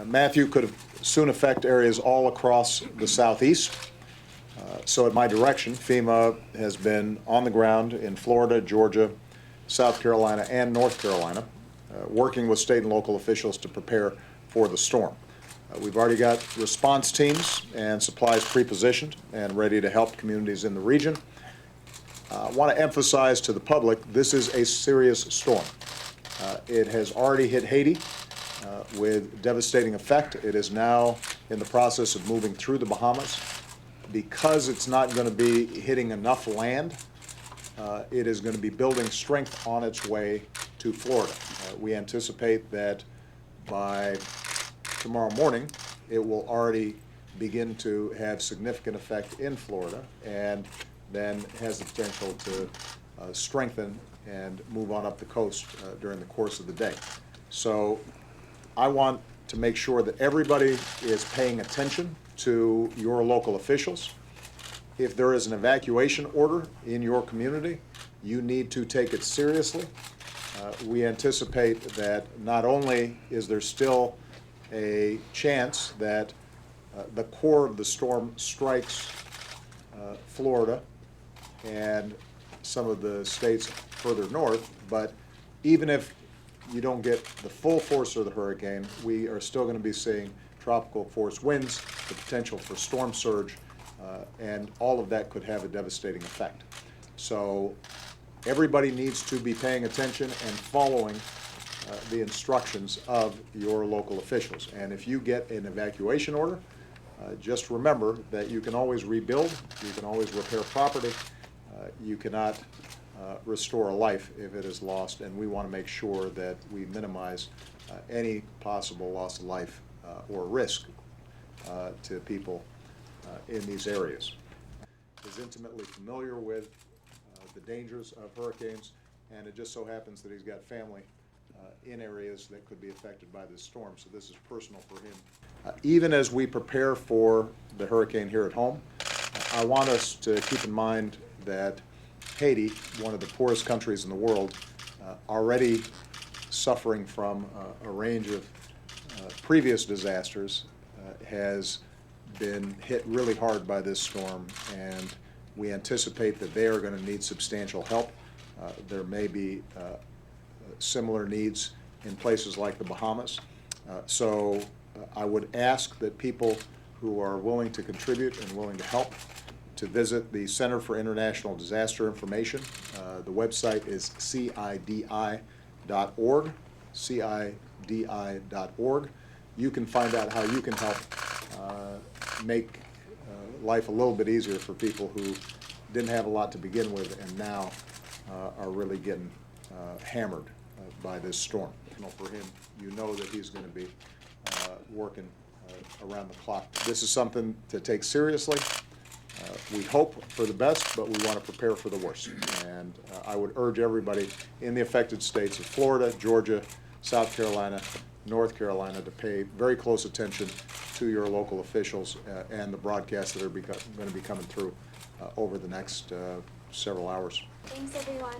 Matthew could soon affect areas all across the southeast. So at my direction, FEMA has been on the ground in Florida, Georgia, South Carolina, and North Carolina, working with state and local officials to prepare for the storm. We've already got response teams and supplies pre-positioned and ready to help communities in the region. I want to emphasize to the public, this is a serious storm. It has already hit Haiti with devastating effect. It is now in the process of moving through the Bahamas. Because it's not going to be hitting enough land, it is going to be building strength on its way to Florida. We anticipate that by tomorrow morning, it will already begin to have significant effect in Florida, and then has the potential to strengthen and move on up the coast during the course of the day. So I want to make sure that everybody is paying attention to your local officials. If there is an evacuation order in your community, you need to take it seriously. We anticipate that not only is there still a chance that the core of the storm strikes Florida and some of the states further north, but even if you don't get the full force of the hurricane, we are still going to be seeing tropical force winds, the potential for storm surge, and all of that could have a devastating effect. So everybody needs to be paying attention and following the instructions of your local officials. And if you get an evacuation order, just remember that you can always rebuild, you can always repair property, you cannot restore a life if it is lost, and we want to make sure that we minimize any possible loss of life or risk to people in these areas. Is intimately familiar with the dangers of hurricanes, and it just so happens that he's got family in areas that could be affected by this storm, so this is personal for him. Even as we prepare for the hurricane here at home, I want us to keep in mind that Haiti, one of the poorest countries in the world, already suffering from a range of previous disasters, has been hit really hard by this storm, and we anticipate that they are going to need substantial help. There may be similar needs in places like the Bahamas. So I would ask that people who are willing to contribute and willing to help to visit the Center for International Disaster Information. The website is CIDI.org, CIDI.org. You can find out how you can help make life a little bit easier for people who didn't have a lot to begin with and now are really getting hammered by this storm. For him, you know that he's going to be working around the clock. This is something to take seriously. We hope for the best, but we want to prepare for the worst. And I would urge everybody in the affected states of Florida, Georgia, South Carolina, North Carolina to pay very close attention to your local officials and the broadcasts that are going to be coming through over the next several hours. Thanks, everyone.